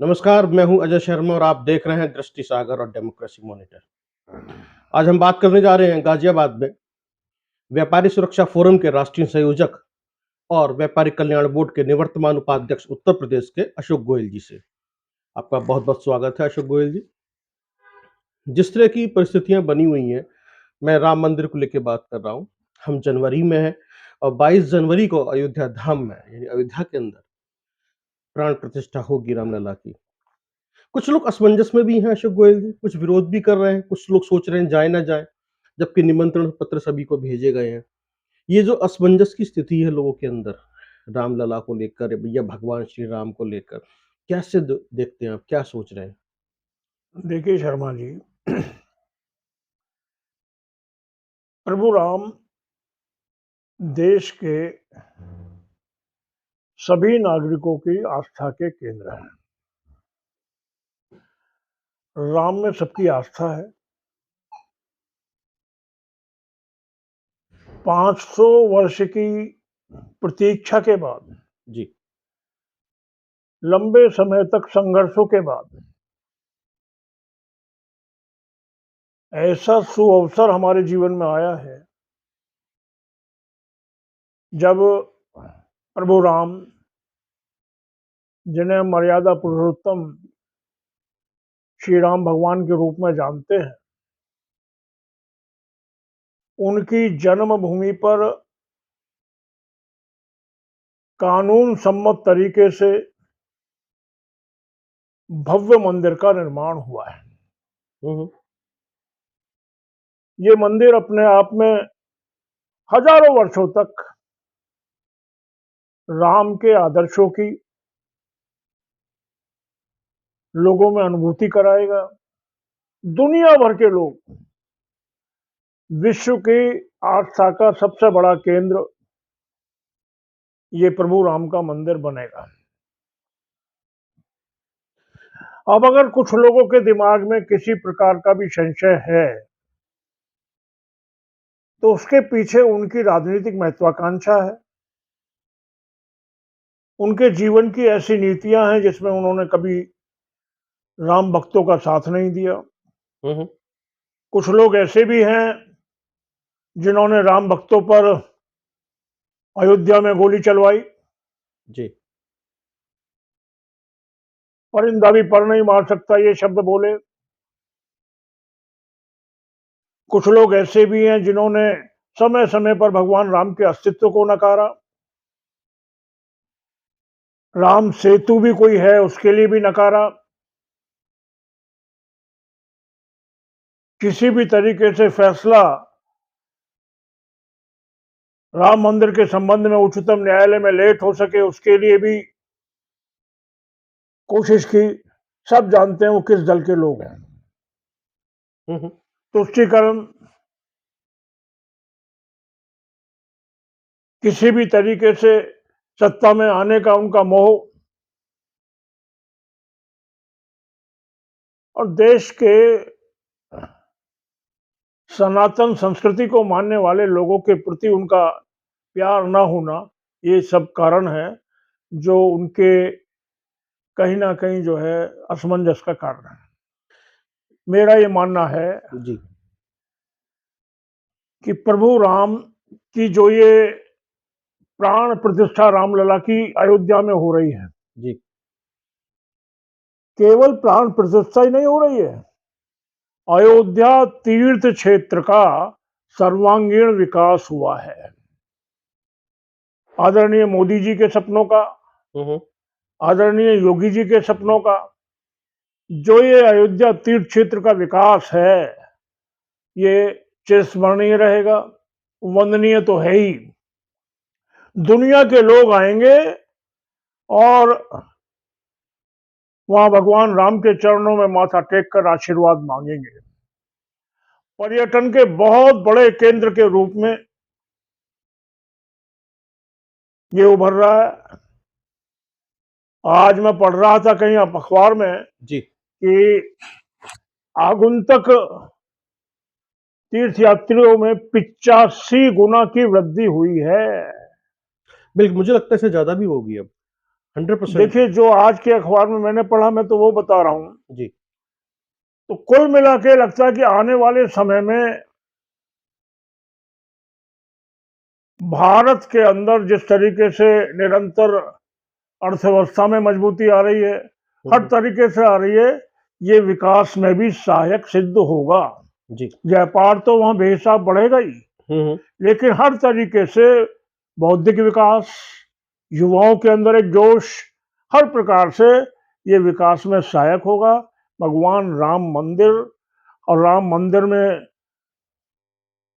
नमस्कार, मैं हूं अजय शर्मा और आप देख रहे हैं दृष्टि सागर और डेमोक्रेसी मॉनिटर। आज हम बात करने जा रहे हैं गाजियाबाद में व्यापारी सुरक्षा फोरम के राष्ट्रीय संयोजक और व्यापारी कल्याण बोर्ड के निवर्तमान उपाध्यक्ष उत्तर प्रदेश के अशोक गोयल जी से। आपका बहुत बहुत स्वागत है अशोक गोयल जी। जिस तरह की परिस्थितियां बनी हुई हैं, मैं राम मंदिर को लेकर बात कर रहा हूं। हम जनवरी में हैं और 22 जनवरी को अयोध्या धाम में यानी अयोध्या के अंदर प्राण प्रतिष्ठा होगी रामलला की। कुछ लोग असमंजस में भी हैं अशोक गोयल जी, कुछ विरोध भी कर रहे हैं, कुछ लोग सोच रहे हैं जाए ना जाए, जबकि निमंत्रण पत्र सभी को भेजे गए हैं। ये जो असमंजस की स्थिति है लोगों के अंदर, रामलला को लेकर या भगवान श्री राम को लेकर, कैसे देखते हैं आप, क्या सोच रहे हैं? देखिए शर्मा जी, प्रभु राम देश के सभी नागरिकों की आस्था के केंद्र हैं। राम में सबकी आस्था है। 500 वर्ष की प्रतीक्षा के बाद, जी। लंबे समय तक संघर्षों के बाद ऐसा सुअवसर हमारे जीवन में आया है जब प्रभु राम, जिन्हें मर्यादा पुरुषोत्तम श्री राम भगवान के रूप में जानते हैं, उनकी जन्मभूमि पर कानून सम्मत तरीके से भव्य मंदिर का निर्माण हुआ है। हम्म। ये मंदिर अपने आप में हजारों वर्षों तक राम के आदर्शों की लोगों में अनुभूति कराएगा। दुनिया भर के लोग, विश्व की आस्था का सबसे बड़ा केंद्र ये प्रभु राम का मंदिर बनेगा। अब अगर कुछ लोगों के दिमाग में किसी प्रकार का भी संशय है तो उसके पीछे उनकी राजनीतिक महत्वाकांक्षा है। उनके जीवन की ऐसी नीतियां हैं जिसमें उन्होंने कभी राम भक्तों का साथ नहीं दिया। हम्म। कुछ लोग ऐसे भी हैं जिन्होंने राम भक्तों पर अयोध्या में गोली चलवाई। जी। परिंदा भी पर नहीं मार सकता, ये शब्द बोले। कुछ लोग ऐसे भी हैं जिन्होंने समय समय पर भगवान राम के अस्तित्व को नकारा। राम सेतु भी कोई है उसके लिए भी नकारा। किसी भी तरीके से फैसला राम मंदिर के संबंध में उच्चतम न्यायालय में लेट हो सके उसके लिए भी कोशिश की। सब जानते हैं वो किस दल के लोग हैं। हम्म। तुष्टीकरण, किसी भी तरीके से सत्ता में आने का उनका मोह, और देश के सनातन संस्कृति को मानने वाले लोगों के प्रति उनका प्यार न होना, ये सब कारण है जो उनके कहीं ना कहीं जो है असमंजस का कारण है। मेरा ये मानना है जी। कि प्रभु राम की जो ये प्राण प्रतिष्ठा रामलला की अयोध्या में हो रही है, जी। केवल प्राण प्रतिष्ठा ही नहीं हो रही है, अयोध्या तीर्थ क्षेत्र का सर्वांगीण विकास हुआ है। आदरणीय मोदी जी के सपनों का, हम्म। आदरणीय योगी जी के सपनों का, जो ये अयोध्या तीर्थ क्षेत्र का विकास है, ये चिरस्मरणीय रहेगा। वंदनीय तो है ही। दुनिया के लोग आएंगे और वहां भगवान राम के चरणों में माथा टेक कर आशीर्वाद मांगेंगे। पर्यटन के बहुत बड़े केंद्र के रूप में ये उभर रहा है। आज मैं पढ़ रहा था कहीं अखबार में जी। कि आगंतुक तीर्थ यात्रियों में 85 गुना की वृद्धि हुई है। बिल्कुल, मुझे लगता है इससे ज्यादा भी होगी अब। 100%। देखिए, जो आज के अखबार में मैंने पढ़ा, मैं तो वो बता रहा हूँ। जी। तो कुल मिला के लगता है कि आने वाले समय में भारत के अंदर जिस तरीके से निरंतर अर्थव्यवस्था में मजबूती आ रही है, हुँ, हर हुँ। तरीके से आ रही है, ये विकास में भी सहायक सिद्ध होगा। जी। व्यापार तो वहाँ बेहिसाब बढ़ेगा ही, हुँ, हुँ। लेकिन हर तरीके से बौद्धिक विकास, युवाओं के अंदर एक जोश, हर प्रकार से ये विकास में सहायक होगा। भगवान राम मंदिर, और राम मंदिर में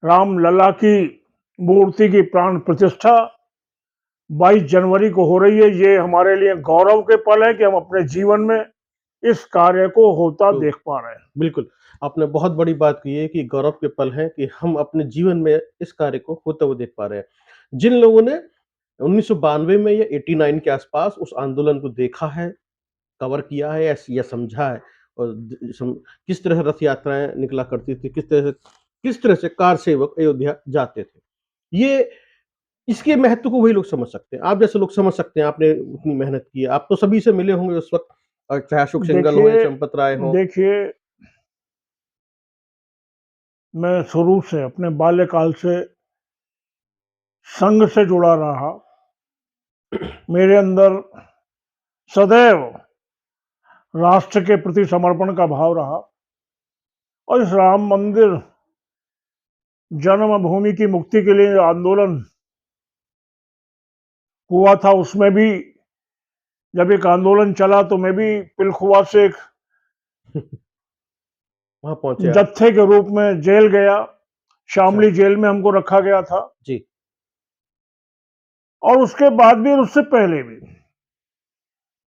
राम लला की मूर्ति की प्राण प्रतिष्ठा 22 जनवरी को हो रही है। ये हमारे लिए गौरव के पल है कि हम अपने जीवन में इस कार्य को होता तो देख पा रहे हैं। बिल्कुल, आपने बहुत बड़ी बात की है कि गौरव के पल हैं कि हम अपने जीवन में इस कार्य को होते हुए देख पा रहे हैं। जिन लोगों ने 1992 में या 89 के आसपास उस आंदोलन को देखा है, कवर किया है या समझा है और किस तरह रथ यात्राएँ निकला करती थी, किस तरह से कार सेवक अयोध्या जाते थे। ये इसके महत्व को वही लोग समझ सकते हैं। आप जैसे लोग समझ सकते हैं, आपने उतनी मेहनत की है, आप तो सभी से मिले होंगे उस वक़्त चाहे अशोक सिंघल हो या देखिए चंपत राय हो। देखिए मैं शुरू से अपने बाल्यकाल से संघ से जुड़ा रहा। मेरे अंदर सदैव राष्ट्र के प्रति समर्पण का भाव रहा, और इस राम मंदिर जन्मभूमि की मुक्ति के लिए आंदोलन हुआ था, उसमें भी जब एक आंदोलन चला तो मैं भी पिलखुआ से एक वहाँ पहुँचे आप। जत्थे के रूप में जेल गया। अच्छा। शामली जेल में हमको रखा गया था, जी। और उसके बाद भी और उससे पहले भी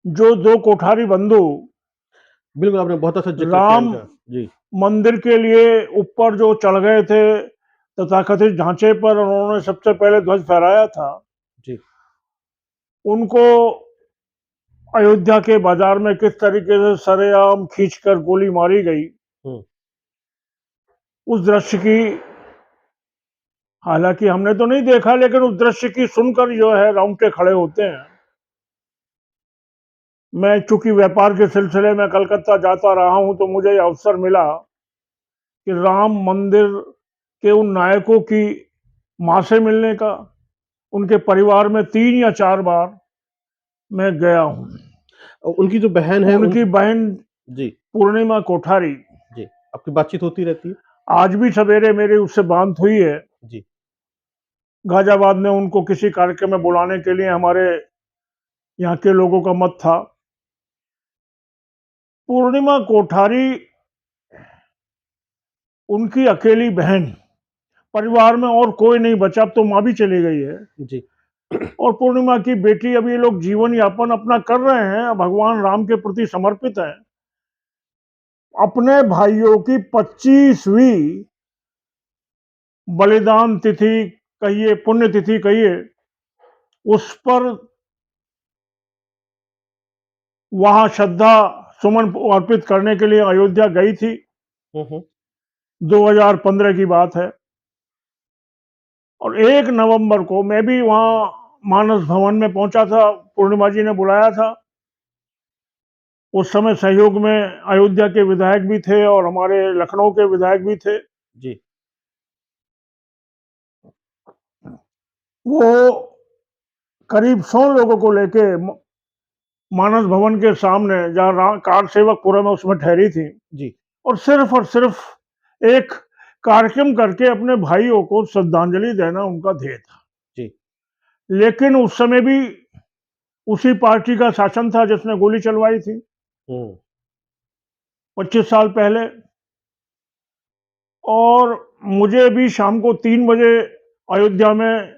जो दो कोठारी बंधु बिल्कुल, आपने बहुत अच्छा ज़िक्र किया राम इनका। जी। मंदिर के लिए ऊपर जो चढ़ गए थे तथाकथित ढांचे पर, उन्होंने सबसे पहले ध्वज फहराया था। जी। उनको अयोध्या के बाजार में किस तरीके से सरेआम खींचकर गोली मारी गई, हुँ। उस दृश्य की, हालांकि हमने तो नहीं देखा, लेकिन उस दृश्य की सुनकर जो है रोंगटे खड़े होते हैं। मैं चूंकि व्यापार के सिलसिले में कलकत्ता जाता रहा हूं, तो मुझे यह अवसर मिला कि राम मंदिर के उन नायकों की मां से मिलने का। उनके परिवार में 3 या 4 बार मैं गया हूं। उनकी जो बहन है उनकी बहन जी, पूर्णिमा कोठारी, जी। आपकी बातचीत होती रहती है? आज भी सवेरे मेरी उससे बात हुई है। जी। गाजियाबाद में उनको किसी कार्यक्रम में बुलाने के लिए हमारे यहाँ के लोगों का मत था। पूर्णिमा कोठारी उनकी अकेली बहन, परिवार में और कोई नहीं बचा, अब तो माँ भी चली गई है। जी। और पूर्णिमा की बेटी, अब ये लोग जीवन यापन अपना कर रहे हैं, भगवान राम के प्रति समर्पित हैं। अपने भाइयों की 25वीं बलिदान तिथि कहिए, पुण्य तिथि कहिए, उस पर वहां श्रद्धा सुमन अर्पित करने के लिए अयोध्या गई थी। हुँ, हुँ। 2015 की बात है, और 1 नवंबर को मैं भी वहां मानस भवन में पहुंचा था। पूर्णिमा जी ने बुलाया था। उस समय सहयोग में अयोध्या के विधायक भी थे और हमारे लखनऊ के विधायक भी थे। जी। वो करीब 100 लोगों को लेके मानस भवन के सामने, जहाँ कार सेवकपुरम में, उसमें ठहरी थी, जी। और सिर्फ एक कार्यक्रम करके अपने भाइयों को श्रद्धांजलि देना उनका ध्येय था। जी। लेकिन उस समय भी उसी पार्टी का शासन था जिसने गोली चलवाई थी हुँ। 25 साल पहले। और मुझे भी शाम को 3 बजे अयोध्या में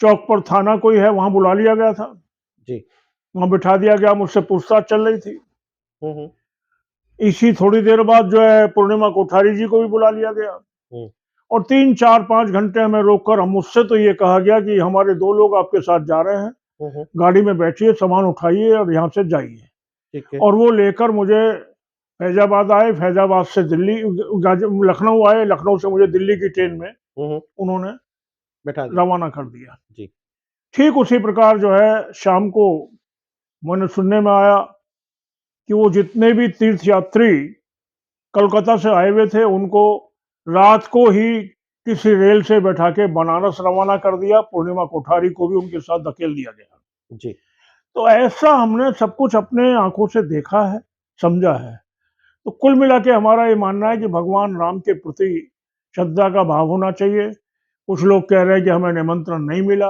चौक पर थाना कोई है, वहां बुला लिया गया था। जी। वहां बिठा दिया गया, मुझसे पूछताछ चल रही थी। हुँ, हुँ। इसी थोड़ी देर बाद जो है पूर्णिमा कोठारी जी को भी बुला लिया गया, हुँ। और 3 4 5 घंटे हमें रोककर हम, मुझसे तो ये कहा गया कि हमारे 2 लोग आपके साथ जा रहे हैं, हुँ, हुँ। गाड़ी में बैठिए, सामान उठाइए और यहाँ से जाइए। ठीक है। और वो लेकर मुझे फैजाबाद आए, फैजाबाद से दिल्ली, लखनऊ आए, लखनऊ से मुझे दिल्ली की ट्रेन में हुँ, हुँ। उन्होंने बैठा दिया। रवाना कर दिया। जी। ठीक उसी प्रकार जो है शाम को मैंने सुनने में आया कि वो जितने भी तीर्थ यात्री कलकत्ता से आए हुए थे उनको रात को ही किसी रेल से बैठा के बनारस रवाना कर दिया। पूर्णिमा कोठारी को भी उनके साथ धकेल दिया गया। जी। तो ऐसा हमने सब कुछ अपने आंखों से देखा है, समझा है। तो कुल मिला के हमारा ये मानना है कि भगवान राम के प्रति श्रद्धा का भाव होना चाहिए। कुछ लोग कह रहे हैं कि हमें निमंत्रण नहीं मिला,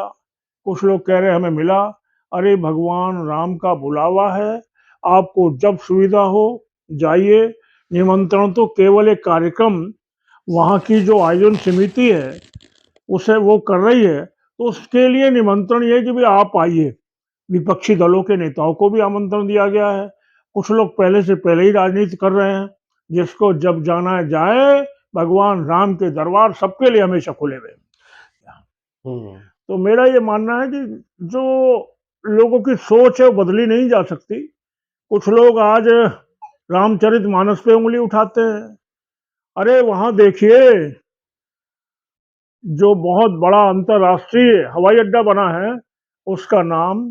कुछ लोग कह रहे हैं हमें मिला। अरे भगवान राम का बुलावा है, आपको जब सुविधा हो जाइए। निमंत्रण तो केवल एक कार्यक्रम वहाँ की जो आयोजन समिति है उसे वो कर रही है, तो उसके लिए निमंत्रण ये है कि भाई आप आइए। विपक्षी दलों के नेताओं को भी आमंत्रण दिया गया है। कुछ लोग पहले से पहले ही राजनीति कर रहे हैं। जिसको जब जाना है जाए, भगवान राम के दरबार सबके लिए हमेशा खुले हुए हैं। तो मेरा ये मानना है कि जो लोगों की सोच है वो बदली नहीं जा सकती। कुछ लोग आज रामचरितमानस पे उंगली उठाते हैं। अरे वहां देखिए, जो बहुत बड़ा अंतरराष्ट्रीय हवाई अड्डा बना है उसका नाम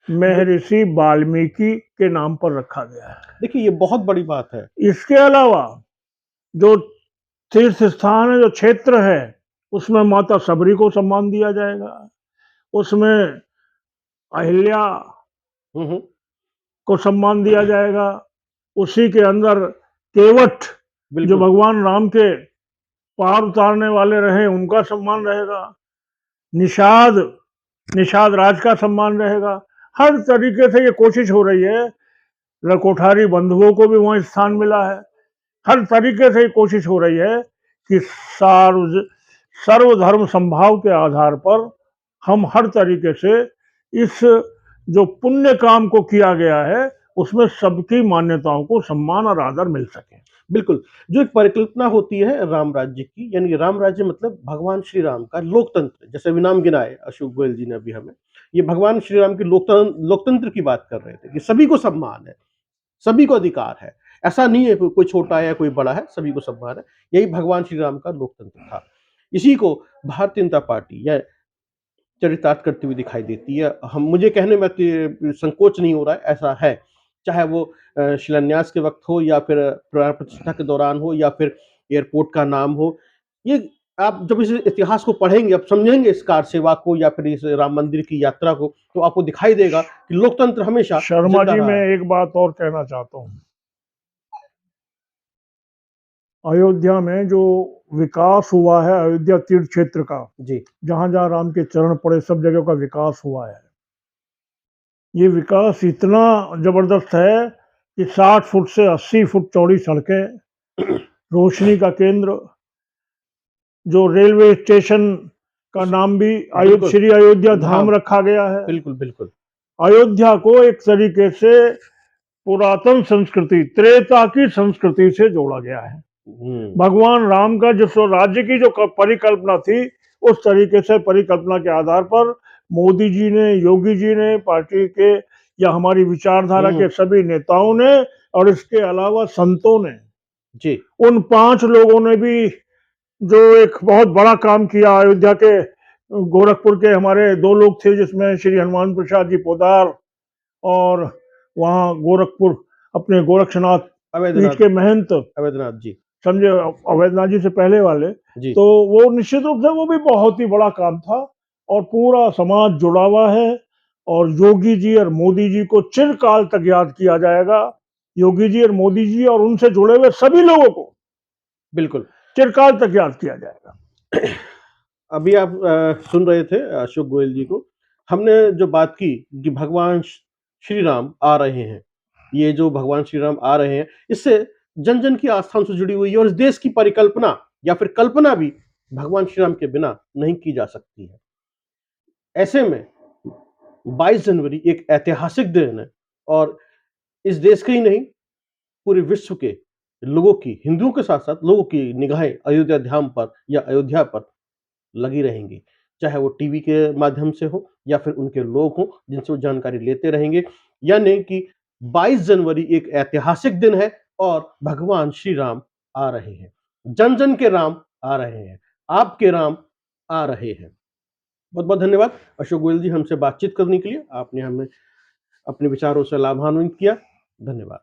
महर्षि वाल्मीकि के नाम पर रखा गया है। देखिए, ये बहुत बड़ी बात है। इसके अलावा जो तीर्थ स्थान है, जो क्षेत्र है, उसमें माता सबरी को सम्मान दिया जाएगा। उसमें अहिल्या हम्म, को सम्मान दिया जाएगा। उसी के अंदर केवट, जो बिल्कुल। भगवान राम के पार उतारने वाले रहे, उनका सम्मान रहेगा। निषाद निषाद राज का सम्मान रहेगा। हर तरीके से ये कोशिश हो रही है। कोठारी बंधुओं को भी वहां स्थान मिला है। हर तरीके से ये कोशिश हो रही है कि सर्वधर्म संभाव के आधार पर हम हर तरीके से इस जो पुण्य काम को किया गया है उसमें सबकी मान्यताओं को सम्मान और आदर मिल सके। बिल्कुल, जो एक परिकल्पना होती है राम राज्य की, यानी राम राज्य मतलब भगवान श्री राम का लोकतंत्र, जैसे अभी नाम गिनाए अशोक गोयल जी ने अभी हमें, ये भगवान श्री राम की लोकतंत्र की बात कर रहे थे कि सभी को सम्मान है, सभी को अधिकार है। ऐसा नहीं है कोई छोटा है या कोई बड़ा है, सभी को सम्मान है। यही भगवान श्री राम का लोकतंत्र था। इसी को भारतीय जनता पार्टी या चरितार्थ करती हुई दिखाई देती है। हम मुझे कहने में संकोच नहीं हो रहा है, ऐसा है। चाहे वो शिलान्यास के वक्त हो या फिर प्राण प्रतिष्ठा के दौरान हो या फिर एयरपोर्ट का नाम हो। ये आप जब इस इतिहास को पढ़ेंगे, आप समझेंगे इस कार सेवा को या फिर इस राम मंदिर की यात्रा को, तो आपको दिखाई देगा कि लोकतंत्र हमेशा शर्मा जिंदा जी, रहा मैं है। एक बात और कहना चाहता हूँ। अयोध्या में जो विकास हुआ है अयोध्या तीर्थ क्षेत्र का, जी, जहां जहां राम के चरण पड़े सब जगह का विकास हुआ है। ये विकास इतना जबरदस्त है कि 60 फुट से 80 फुट चौड़ी सड़कें, रोशनी का केंद्र, जो रेलवे स्टेशन का नाम भी बिल्कुल। श्री अयोध्या धाम। धाम रखा गया है। बिल्कुल, बिल्कुल। अयोध्या को एक तरीके से पुरातन संस्कृति, त्रेता की संस्कृति से जोड़ा गया है। भगवान राम का जो राज्य की जो परिकल्पना थी, उस तरीके से परिकल्पना के आधार पर मोदी जी ने, योगी जी ने, पार्टी के या हमारी विचारधारा के सभी नेताओं ने और इसके अलावा संतों ने, जी, उन 5 लोगों ने भी जो एक बहुत बड़ा काम किया। अयोध्या के गोरखपुर के हमारे 2 लोग थे, जिसमें श्री हनुमान प्रसाद जी पोदार और वहाँ गोरखपुर अपने गोरक्षनाथ पीठ के महंत अवैधनाथ जी, समझे, अवैधनाथ जी से पहले वाले। जी। तो वो निश्चित रूप से वो भी बहुत ही बड़ा काम था और पूरा समाज जुड़ा हुआ है। और योगी जी और मोदी जी को चिरकाल तक याद किया जाएगा। योगी जी और मोदी जी और उनसे जुड़े हुए सभी लोगों को बिल्कुल। चिरकाल तक याद किया जाएगा। अभी आप सुन रहे थे अशोक गोयल जी को। हमने जो बात की कि भगवान श्री राम आ रहे हैं, ये जो भगवान श्री राम आ रहे हैं, इससे जन जन की आस्था से जुड़ी हुई है और इस देश की परिकल्पना या फिर कल्पना भी भगवान श्री राम के बिना नहीं की जा सकती है। ऐसे में 22 जनवरी एक ऐतिहासिक दिन है और इस देश के ही नहीं, पूरे विश्व के लोगों की, हिंदुओं के साथ साथ लोगों की निगाहें अयोध्या धाम पर या अयोध्या पर लगी रहेंगी। चाहे वो टीवी के माध्यम से हो या फिर उनके लोग हों जिनसे वो जानकारी लेते रहेंगे। यानी कि 22 जनवरी एक ऐतिहासिक दिन है और भगवान श्री राम आ रहे हैं। जन जन के राम आ रहे हैं, आपके राम आ रहे हैं। बहुत बहुत धन्यवाद अशोक गोयल जी हमसे बातचीत करने के लिए। आपने हमें अपने विचारों से लाभान्वित किया। धन्यवाद।